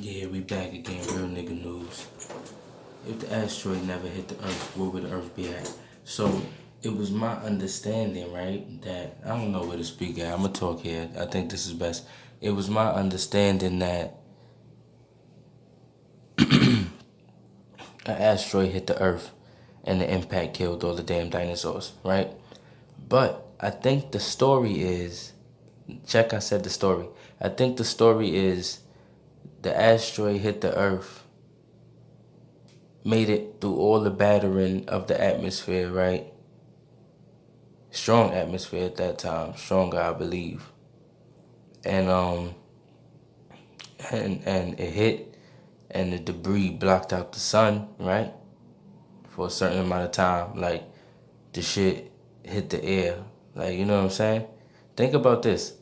Yeah, we back again, real nigga news. If the asteroid never hit the Earth, where would the Earth be at? So it was my understanding, right, that I don't know where to speak at. I'm gonna talk here. I think this is best. It was my understanding that an asteroid hit the Earth and the impact killed all the damn dinosaurs, right? But I think the story is, check, I said the story. I think the story is the asteroid hit the Earth, made it through all the battering of the atmosphere, right? Strong atmosphere at that time, stronger, I believe. And and it hit, and the debris blocked out the sun, right? For a certain amount of time, like the shit hit the air, like you know what I'm saying? Think about this: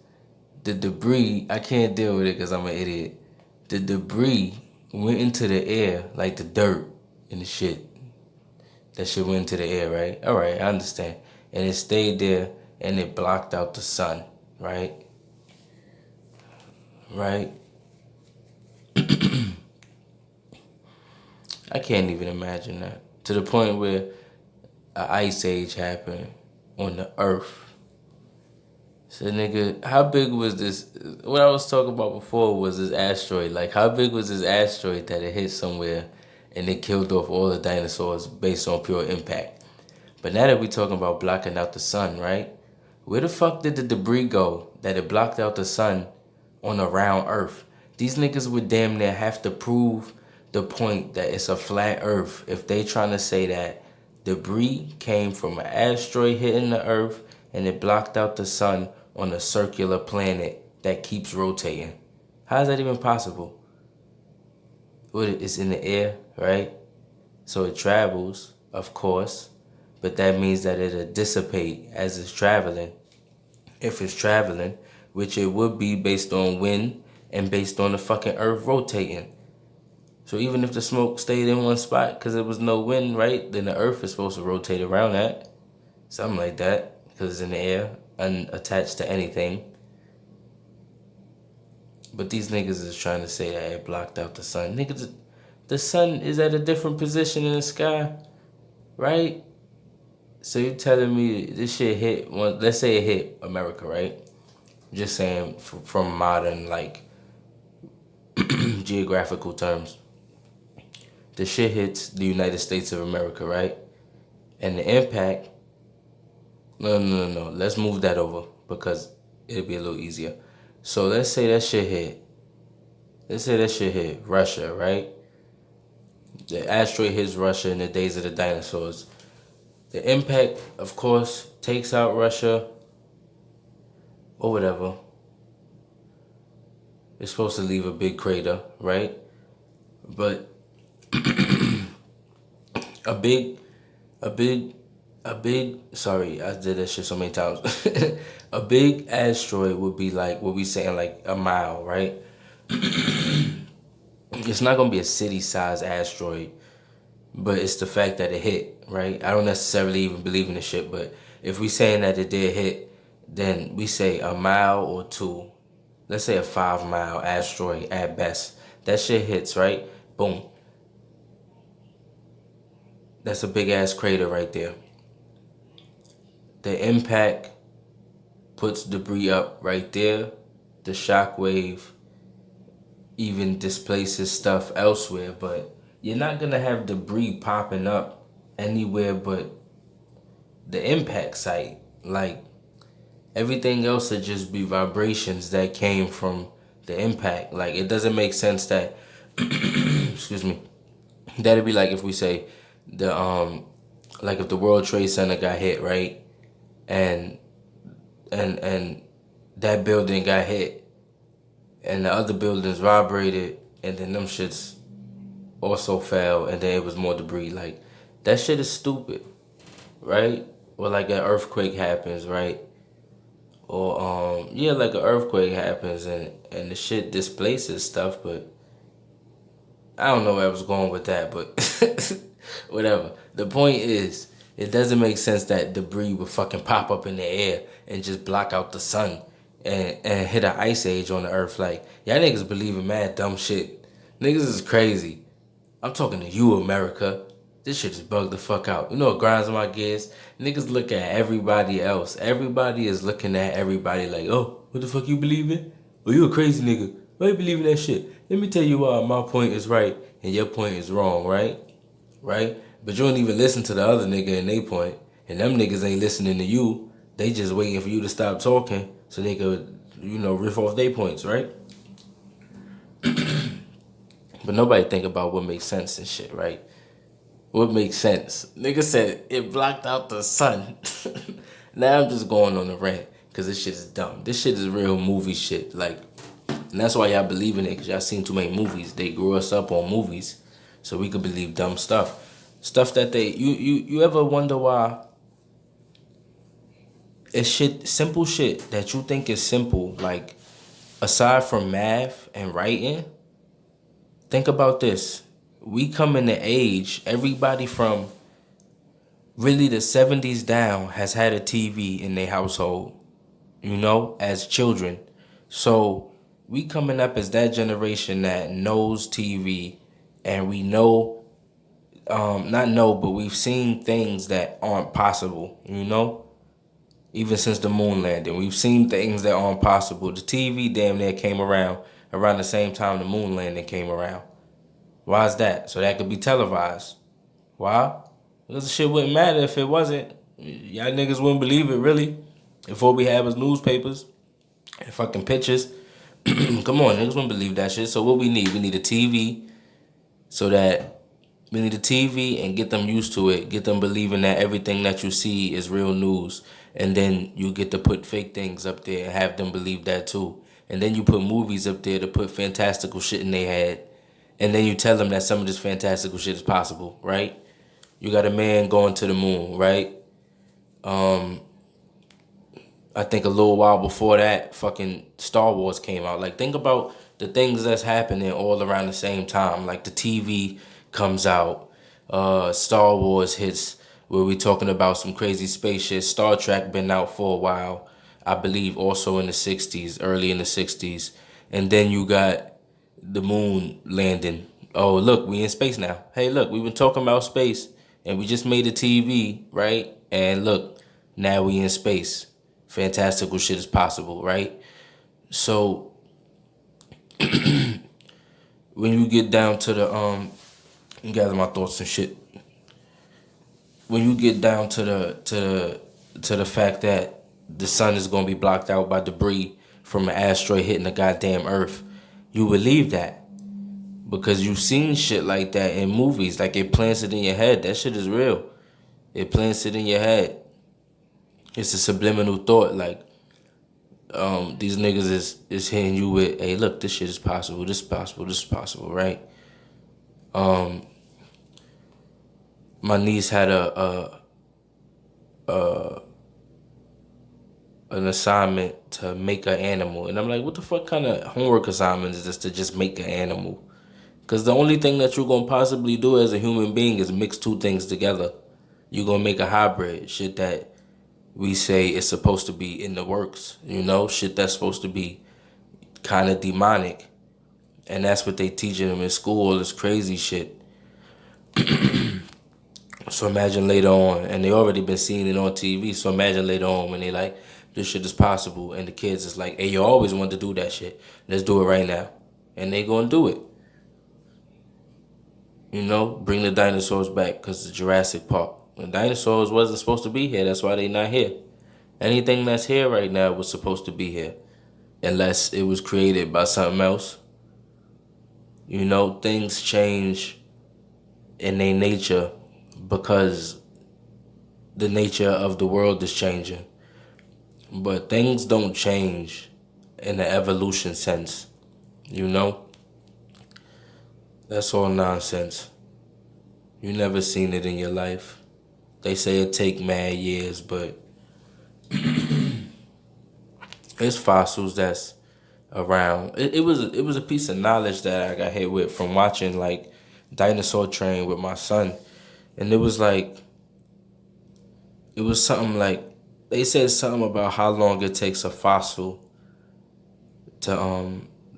the debris. I can't deal with it because I'm an idiot. The debris went into the air, like the dirt and the shit. That shit went into the air, right? All right, I understand. And it stayed there, and it blocked out the sun, right? Right? I can't even imagine that. To the point where an ice age happened on the earth. So nigga, how big was this? What I was talking about before was this asteroid. Like, how big was this asteroid that it hit somewhere and it killed off all the dinosaurs based on pure impact? But now that we talking about blocking out the sun, right? Where the fuck did the debris go that it blocked out the sun on a round earth? These niggas would damn near have to prove the point that it's a flat earth if they trying to say that debris came from an asteroid hitting the earth and it blocked out the sun on a circular planet that keeps rotating. How is that even possible? Well, it's in the air, right? So it travels, of course, but that means that it'll dissipate as it's traveling. If it's traveling, which it would be based on wind and based on the fucking earth rotating. So even if the smoke stayed in one spot because there was no wind, right, then the earth is supposed to rotate around that. Something like that, because it's in the air, unattached to anything. But these niggas is trying to say that it blocked out the sun. Niggas, the sun is at a different position in the sky, right? So you're telling me this shit hit, well, let's say it hit America, right? Just saying from modern, like, geographical terms. The shit hits the United States of America, right? And the impact, no. Let's move that over because it'll be a little easier. So let's say that shit hit. Let's say that shit hit Russia, right? The asteroid hits Russia in the days of the dinosaurs. The impact, of course, takes out Russia or whatever. It's supposed to leave a big crater, right? But a big, a big, sorry, I did that shit so many times. A big asteroid would be like, what we saying, like a mile, right? It's not gonna be a city-sized asteroid, but it's the fact that it hit, right? I don't necessarily even believe in the shit, but if we saying that it did hit, then we say a mile or two. Let's say a 5-mile asteroid at best. That shit hits, right? Boom. That's a big ass crater right there. The impact puts debris up right there. The shock wave even displaces stuff elsewhere, but you're not gonna have debris popping up anywhere but the impact site. Like, everything else would just be vibrations that came from the impact. Like, it doesn't make sense that excuse me, that'd be like if we say the like if the World Trade Center got hit, right? And and that building got hit and the other buildings vibrated and then them shits also fell and then it was more debris. Like, that shit is stupid, right? Or like an earthquake happens, right? Or yeah, like an earthquake happens and the shit displaces stuff, but I don't know where I was going with that, but whatever. The point is, it doesn't make sense that debris would fucking pop up in the air and just block out the sun and hit an ice age on the earth. Like, y'all niggas believe in mad dumb shit. Niggas is crazy. I'm talking to you, America. This shit just bugged the fuck out. You know what grinds my gears? Niggas look at everybody else. Everybody is looking at everybody like, oh, what the fuck you believe in? Oh, you a crazy nigga. Why you believe in that shit? Let me tell you why my point is right and your point is wrong, right? Right? But you don't even listen to the other nigga and they point. And them niggas ain't listening to you. They just waiting for you to stop talking so they could, riff off their points, right? But nobody think about what makes sense and shit, right? What makes sense? Nigga said it blocked out the sun. Now I'm just going on the rant because this shit is dumb. This shit is real movie shit. Like, and that's why y'all believe in it, because y'all seen too many movies. They grew us up on movies so we could believe dumb stuff. Stuff that you ever wonder why it's shit, simple shit that you think is simple, like aside from math and writing. Think about this. We come in the age, everybody from really the 70s down has had a TV in their household, as children. So we coming up as that generation that knows TV, and we know, not know, but we've seen things that aren't possible, Even since the moon landing, we've seen things that aren't possible. The TV damn near came around the same time the moon landing came around. Why is that? So that could be televised. Why? Because the shit wouldn't matter if it wasn't. Y'all niggas wouldn't believe it, really. If all we had was newspapers and fucking pictures. Come on, niggas wouldn't believe that shit. So what we need? We need a TV we need a TV and get them used to it. Get them believing that everything that you see is real news. And then you get to put fake things up there and have them believe that too. And then you put movies up there to put fantastical shit in their head. And then you tell them that some of this fantastical shit is possible, right? You got a man going to the moon, right? I think a little while before that, fucking Star Wars came out. Like, think about the things that's happening all around the same time. Like, the TV comes out, Star Wars hits, where we talking about some crazy space shit. Star Trek been out for a while, I believe, also in the 60s, early in the 60s. And then you got the moon landing. Oh, look, we in space now. Hey, look, we've been talking about space, and we just made a TV, right? And look, now we in space. Fantastical shit is possible, right? So when you get down to the gather my thoughts and shit. When you get down to the fact that the sun is gonna be blocked out by debris from an asteroid hitting the goddamn Earth, you believe that because you've seen shit like that in movies. Like, it plants it in your head. That shit is real. It plants it in your head. It's a subliminal thought. Like, these niggas is hitting you with, hey, look, this shit is possible. This is possible. This is possible, right? My niece had an assignment to make an animal, and I'm like, what the fuck kind of homework assignment is this to just make an animal? Because the only thing that you're gonna possibly do as a human being is mix two things together. You're gonna make a hybrid, shit that we say is supposed to be in the works, shit that's supposed to be kind of demonic, and that's what they teaching them in school. All this crazy shit. So imagine later on, and they already been seeing it on TV. So imagine later on when they like, this shit is possible, and the kids is like, hey, you always wanted to do that shit. Let's do it right now, and they gonna do it. Bring the dinosaurs back because it's Jurassic Park. The dinosaurs wasn't supposed to be here. That's why they not here. Anything that's here right now was supposed to be here, unless it was created by something else. Things change in their nature because the nature of the world is changing. But things don't change in the evolution sense, That's all nonsense. You never seen it in your life. They say it take mad years, but it's fossils that's around. It was a piece of knowledge that I got hit with from watching like Dinosaur Train with my son, and it was something like they said something about how long it takes a fossil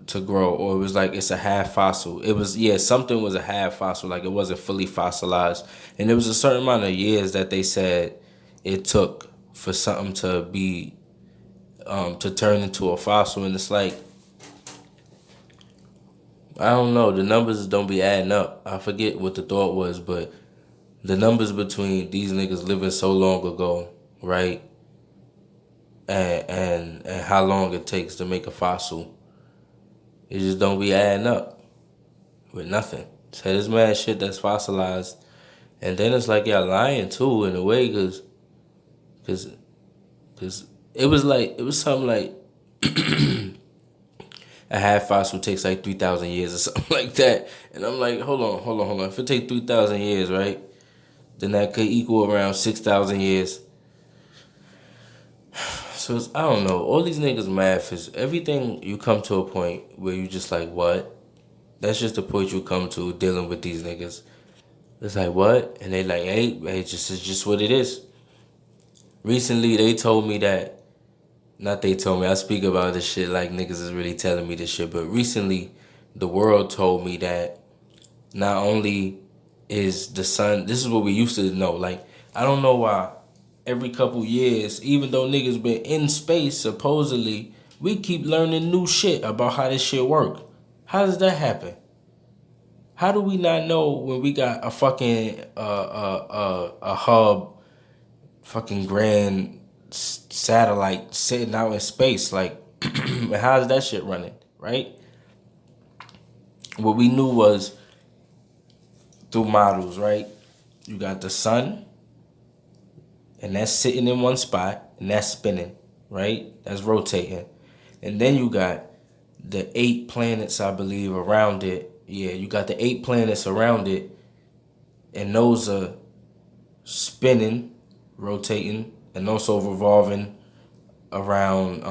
to grow, or it was like it's a half fossil. It was, yeah, something was a half fossil, like it wasn't fully fossilized, and there was a certain amount of years that they said it took for something to be to turn into a fossil, and it's like, I don't know, the numbers don't be adding up. I forget what the thought was, but the numbers between these niggas living so long ago, right, and how long it takes to make a fossil, it just don't be adding up with nothing. So this mad shit that's fossilized, and then it's like y'all lying too in a way, cause it was like, it was something like a half fossil takes like 3,000 years or something like that, and I'm like, hold on. If it take 3,000 years, right, then that could equal around 6,000 years. So I don't know. All these niggas math is everything. You come to a point where you just like, what? That's just the point you come to dealing with these niggas. It's like, what? And they like, hey, it's just what it is. Recently, they told me that, not they told me, I speak about this shit like niggas is really telling me this shit, but recently, the world told me that not only is the sun, this is what we used to know, like, I don't know why every couple years, even though niggas been in space, supposedly, we keep learning new shit about how this shit work. How does that happen? How do we not know when we got a fucking a hub, fucking grand satellite sitting out in space? Like, how is that shit running, right? What we knew was through models, right? You got the sun, and that's sitting in one spot, and that's spinning, right? That's rotating. And then you got the 8 planets, I believe, around it. Yeah, you got the 8 planets around it, and those are spinning, rotating, and also revolving around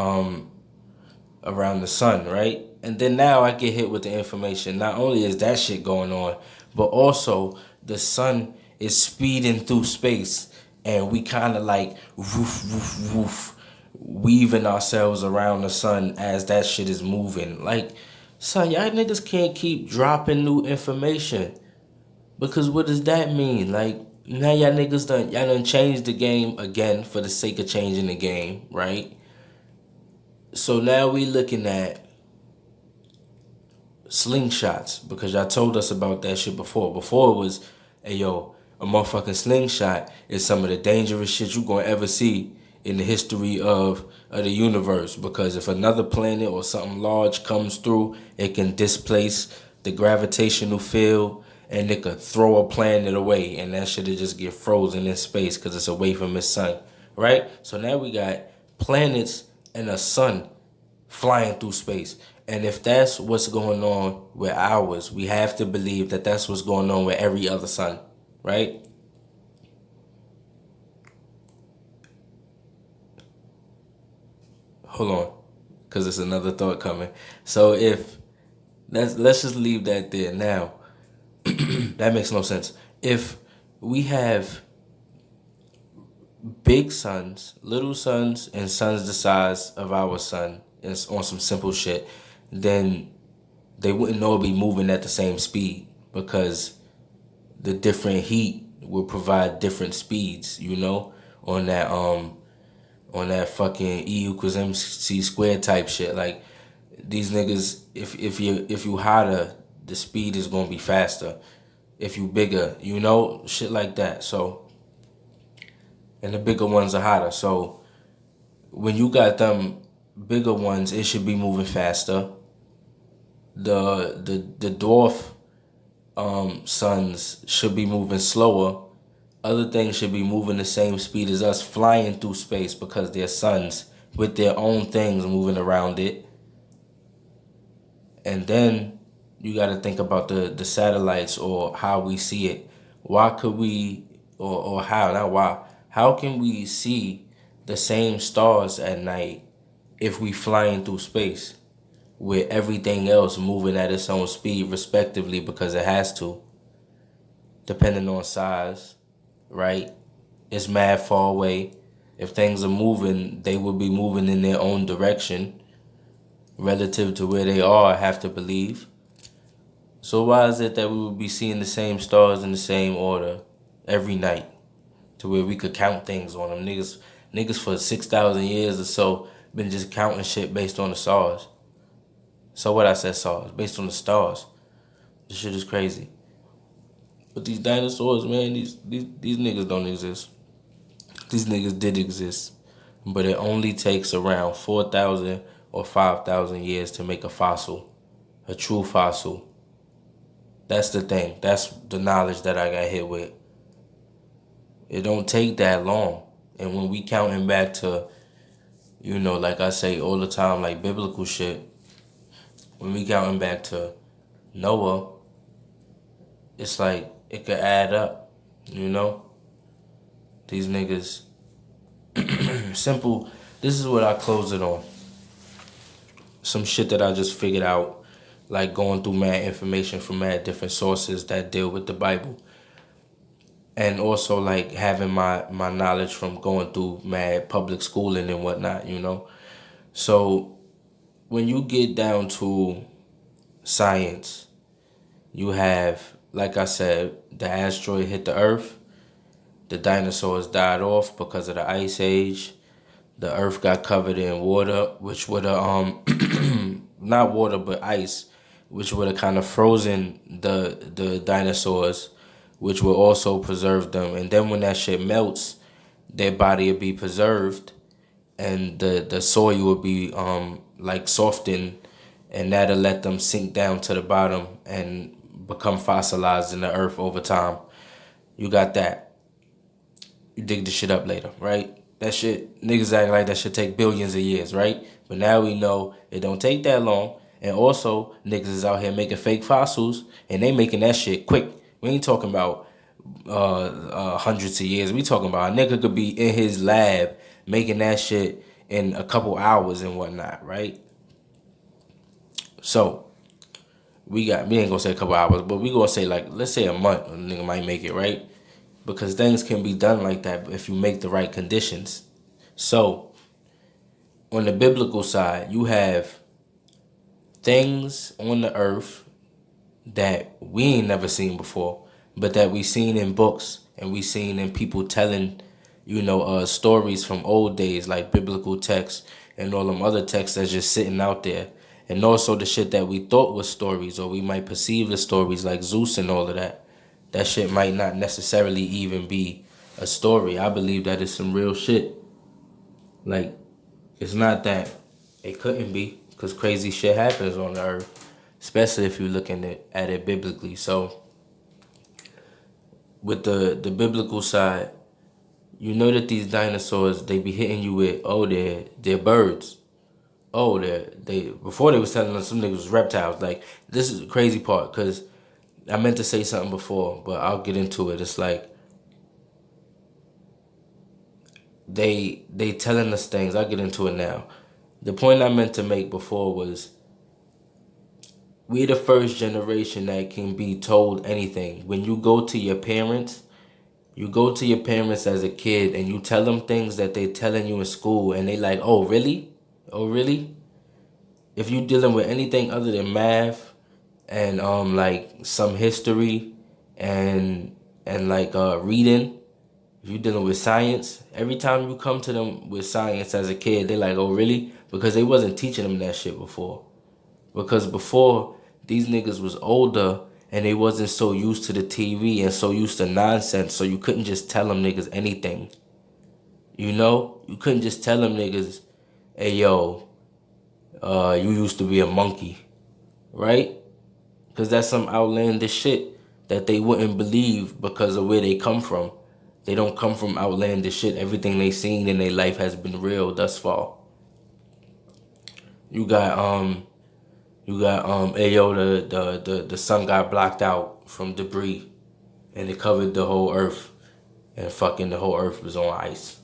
around the sun, right? And then now I get hit with the information. Not only is that shit going on, but also the sun is speeding through space, and we kind of like woof, weaving ourselves around the sun as that shit is moving. Like, son, y'all niggas can't keep dropping new information, because what does that mean? Like, now y'all done changed the game again for the sake of changing the game, right? So now we looking at slingshots, because y'all told us about that shit before. Before it was, hey yo, a motherfucking slingshot is some of the dangerous shit you gonna ever see in the history of the universe, because if another planet or something large comes through, it can displace the gravitational field, and it could throw a planet away, and that shit will just get frozen in space because it's away from its sun, right? So now we got planets and a sun flying through space. And if that's what's going on with ours, we have to believe that that's what's going on with every other sun, right? Hold on, because it's another thought coming. So if let's just leave that there now. That makes no sense. If we have big suns, little suns, and suns the size of our sun, and on some simple shit, then they wouldn't all be moving at the same speed, because the different heat will provide different speeds, you know, on that fucking E=mc² type shit. Like, these niggas, if you hotter, the speed is gonna be faster. If you bigger, you know, shit like that. So, and the bigger ones are hotter. So when you got them bigger ones, it should be moving faster. The dwarf suns should be moving slower. Other things should be moving the same speed as us, flying through space, because they're suns with their own things moving around it. And then you got to think about the satellites, or how we see it. Why could we, or how, not why, how can we see the same stars at night if we flying through space, with everything else moving at its own speed respectively, because it has to, depending on size, right? It's mad far away. If things are moving, they will be moving in their own direction. relative to where they are, have to believe. So why is it that we would be seeing the same stars in the same order every night, to where we could count things on them? Niggas for 6,000 years or so been just counting shit based on the stars. So what I said stars, based on the stars. This shit is crazy. But these dinosaurs, man, these niggas don't exist. These niggas did exist. But it only takes around 4,000 or 5,000 years to make a fossil. A true fossil. That's the thing. That's the knowledge that I got hit with. It don't take that long. And when we counting back to, like I say all the time, like biblical shit, when we counting back to Noah, it's like it could add up, These niggas, simple. This is what I close it on. Some shit that I just figured out, like going through mad information from mad different sources that deal with the Bible. And also like having my knowledge from going through mad public schooling and whatnot, So when you get down to science, you have, like I said, the asteroid hit the Earth. The dinosaurs died off because of the ice age. The Earth got covered in water, which would have not water but ice, which would have kind of frozen the dinosaurs, which will also preserve them. And then when that shit melts, their body will be preserved, and the soil will be like softened, and that'll let them sink down to the bottom and become fossilized in the earth over time. You got that. You dig the shit up later, right? That shit, niggas act like that should take billions of years, right? But now we know it don't take that long. And also, niggas is out here making fake fossils, and they making that shit quick. We ain't talking about hundreds of years. We talking about a nigga could be in his lab making that shit in a couple hours and whatnot, right? So, we ain't gonna say a couple hours, but we gonna say like, let's say a month, a nigga might make it, right? Because things can be done like that if you make the right conditions. So, on the biblical side, you have things on the earth that we ain't never seen before, but that we seen in books and we seen in people telling, stories from old days, like biblical texts and all them other texts that's just sitting out there. And also the shit that we thought was stories, or we might perceive as stories, like Zeus and all of that. That shit might not necessarily even be a story. I believe that is some real shit. Like, it's not that it couldn't be, because crazy shit happens on the earth, especially if you're looking at it biblically. So, with the biblical side, you know that these dinosaurs, they be hitting you with, they're birds. Oh, before they was telling us some niggas was reptiles. Like, this is the crazy part, because I meant to say something before, but I'll get into it. It's like they telling us things. I'll get into it now. The point I meant to make before was we're the first generation that can be told anything. When you go to your parents, as a kid and you tell them things that they telling you in school, and they like, oh, really? Oh, really? If you dealing with anything other than math and like some history and like reading, if you dealing with science, every time you come to them with science as a kid, they like, oh, really? Because they wasn't teaching them that shit before. Because before, these niggas was older and they wasn't so used to the TV and so used to nonsense, so you couldn't just tell them niggas anything. You couldn't just tell them niggas, hey, yo, you used to be a monkey, right? Because that's some outlandish shit that they wouldn't believe because of where they come from. They don't come from outlandish shit. Everything they seen in their life has been real thus far. You got hey yo, the sun got blocked out from debris and it covered the whole earth, and fucking the whole earth was on ice.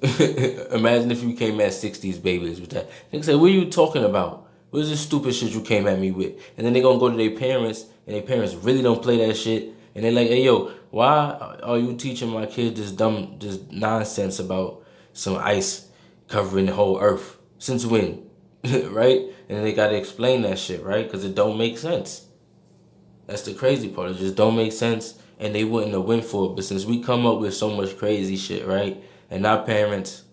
Imagine if you came at 60s babies with that. They say, what are you talking about? What is this stupid shit you came at me with? And then they gonna go to their parents, and their parents really don't play that shit. And they're like, hey yo, why are you teaching my kid this nonsense about some ice covering the whole earth? Since when? right? And they gotta explain that shit, right? Because it don't make sense. That's the crazy part. It just don't make sense, and they wouldn't have went for it. But since we come up with so much crazy shit, right? And our parents,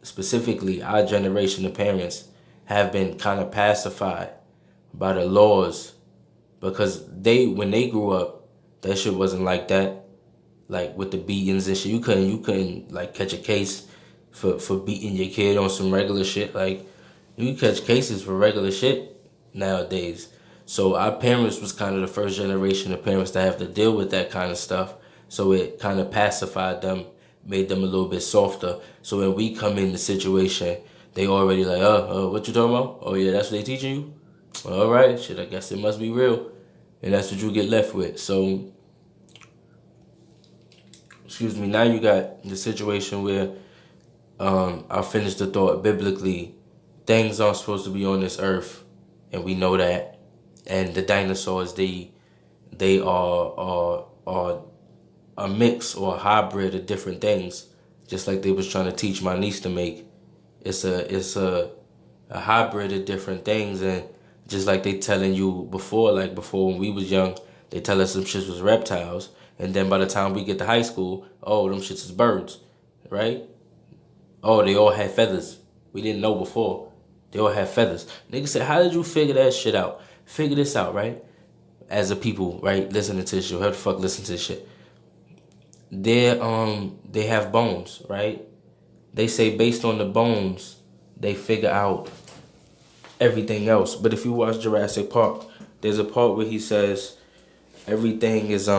specifically our generation of parents, have been kind of pacified by the laws because when they grew up, that shit wasn't like that. Like with the beatings and shit, you couldn't like catch a case for beating your kid on some regular shit. Like you catch cases for regular shit nowadays. So our parents was kind of the first generation of parents that have to deal with that kind of stuff. So it kind of pacified them, made them a little bit softer. So when we come in the situation, they already like, what you talking about? Oh yeah, that's what they teaching you? All right, shit, I guess it must be real. And that's what you get left with. So, excuse me, now you got the situation where I'll finish the thought biblically. Things aren't supposed to be on this earth, and we know that. And the dinosaurs, they are a mix or a hybrid of different things, just like they was trying to teach my niece to make. It's a hybrid of different things, and just like they telling you before, like before when we was young, they tell us some shits was reptiles, and then by the time we get to high school, oh, them shits is birds, right? Oh, they all had feathers. We didn't know before. They all had feathers. Nigga said, how did you figure that shit out? Figure this out, right? As a people, right, listening to this shit, how the fuck listen to this shit? They have bones, right? They say based on the bones, they figure out everything else. But if you watch Jurassic Park, there's a part where he says everything is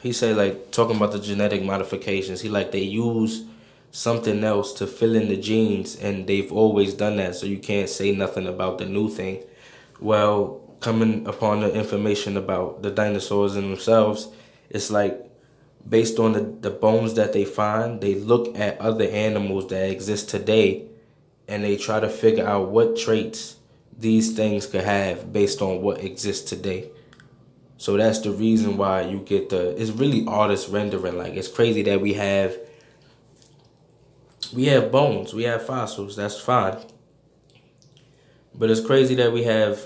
he say like talking about the genetic modifications. He like they use something else to fill in the genes, and they've always done that, so you can't say nothing about the new thing. Well, coming upon the information about the dinosaurs in themselves, it's like based on the bones that they find, they look at other animals that exist today and they try to figure out what traits these things could have based on what exists today. So that's the reason why you get it's really artist rendering. Like it's crazy that we have bones, we have fossils, that's fine. But it's crazy that we have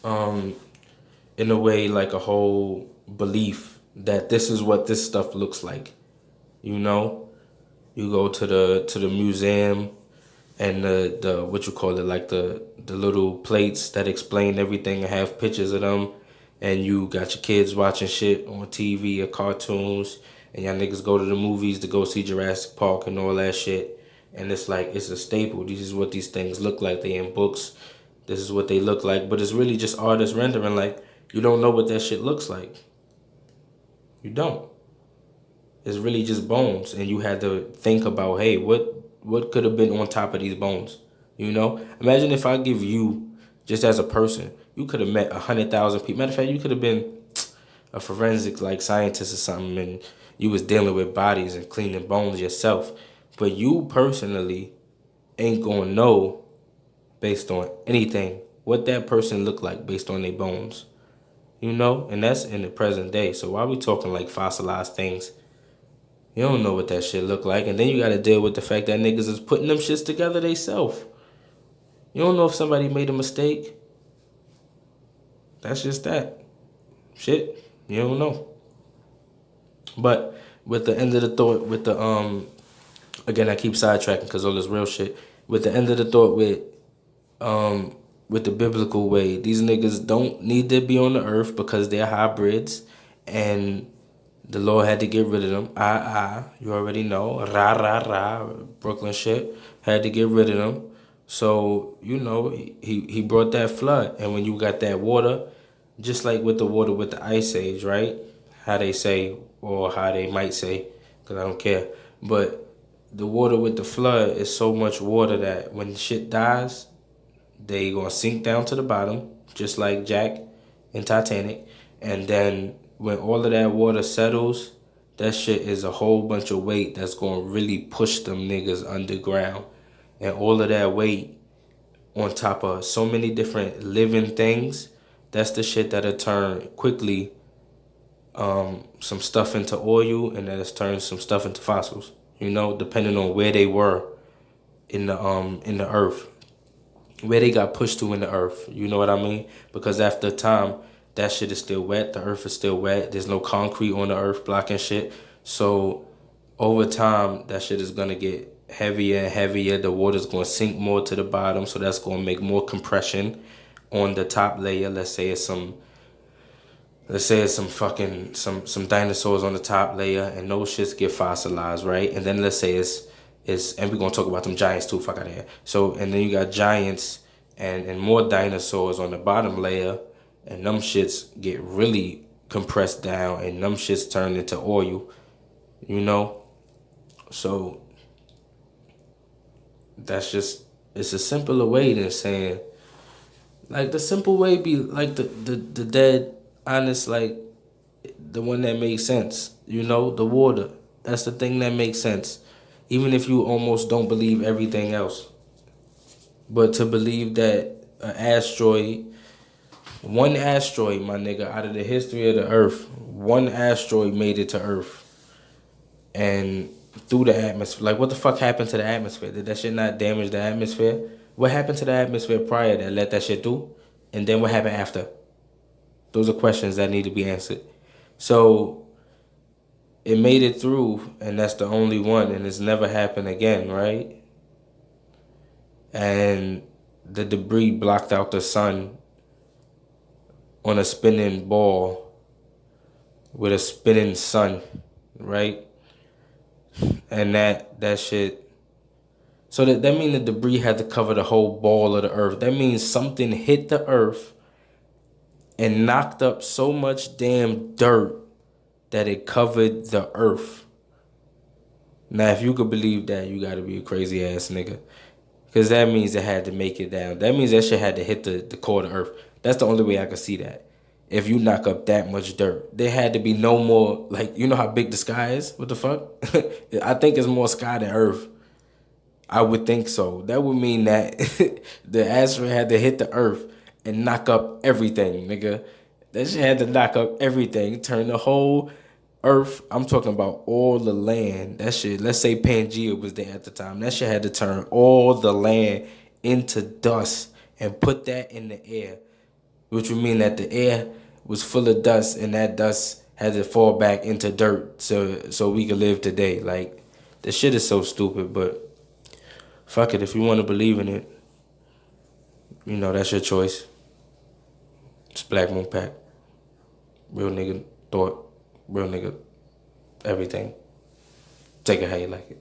in a way like a whole belief that this is what this stuff looks like. You know? You go to the museum and the what you call it, like the little plates that explain everything and have pictures of them, and you got your kids watching shit on TV or cartoons, and y'all niggas go to the movies to go see Jurassic Park and all that shit, and it's like it's a staple. This is what these things look like. They in books. This is what they look like, but it's really just artist rendering. Like you don't know what that shit looks like. You don't. It's really just bones, and you had to think about, hey, what could have been on top of these bones? You know, imagine if I give you, just as a person, you could have met 100,000 people. Matter of fact, you could have been a forensic like scientist or something, and you was dealing with bodies and cleaning bones yourself. But you personally ain't gonna know based on anything what that person looked like based on their bones. You know, and that's in the present day. So why we talking like fossilized things? You don't know what that shit look like, and then you got to deal with the fact that niggas is putting them shits together theyself. You don't know if somebody made a mistake. That's just that. Shit, you don't know. But with the end of the thought, with the again I keep sidetracking because all this real shit. With the end of the thought, with the biblical way, these niggas don't need to be on the earth because they're hybrids, and the Lord had to get rid of them. You already know. Rah, Brooklyn shit. Had to get rid of them. So, you know, he brought that flood. And when you got that water, just like with the water with the ice age, right? How they say, or how they might say, because I don't care. But the water with the flood is so much water that when shit dies, they gonna sink down to the bottom, just like Jack in Titanic. And then when all of that water settles, that shit is a whole bunch of weight that's gonna really push them niggas underground. And all of that weight on top of so many different living things, that's the shit that'll turn quickly some stuff into oil, and then it's turned some stuff into fossils. You know, depending on where they were in the earth. where they got pushed to in the earth. You know what I mean? Because after time, that shit is still wet. The earth is still wet. There's no concrete on the earth blocking shit. So over time, that shit is gonna get heavier and heavier. The water's gonna sink more to the bottom, so that's gonna make more compression on the top layer. Let's say it's some fucking some dinosaurs on the top layer, and those shits get fossilized, right? And then let's say it's and we're gonna talk about them giants too. Fuck out of here. So and then you got giants and more dinosaurs on the bottom layer, and them shits get really compressed down, and them shits turn into oil. You know, so that's just it's a simpler way than saying like the simple way be like the dead honest like the one that makes sense. You know, the water. That's the thing that makes sense. Even if you almost don't believe everything else. But to believe that one asteroid, my nigga, out of the history of the earth, one asteroid made it to Earth. And through the atmosphere. Like, what the fuck happened to the atmosphere? Did that shit not damage the atmosphere? What happened to the atmosphere prior that let that shit through? And then what happened after? Those are questions that need to be answered. So it made it through, and that's the only one, and it's never happened again, right? And the debris blocked out the sun on a spinning ball with a spinning sun, right? And that shit. So that means the debris had to cover the whole ball of the earth. That means something hit the earth and knocked up so much damn dirt that it covered the earth. Now, if you could believe that, you gotta be a crazy ass nigga. Because that means it had to make it down. That means that shit had to hit the core of the earth. That's the only way I could see that. If you knock up that much dirt, there had to be no more, like, you know how big the sky is? What the fuck? I think it's more sky than earth. I would think so. That would mean that the asteroid had to hit the earth and knock up everything, nigga. That shit had to knock up everything, turn the whole earth. I'm talking about all the land. That shit, let's say Pangea was there at the time. That shit had to turn all the land into dust and put that in the air, which would mean that the air was full of dust, and that dust had to fall back into dirt so we could live today. Like, the shit is so stupid, but fuck it. If you want to believe in it, you know, that's your choice. It's Black Moon Pack. Real nigga thought, real nigga everything. Take it how you like it.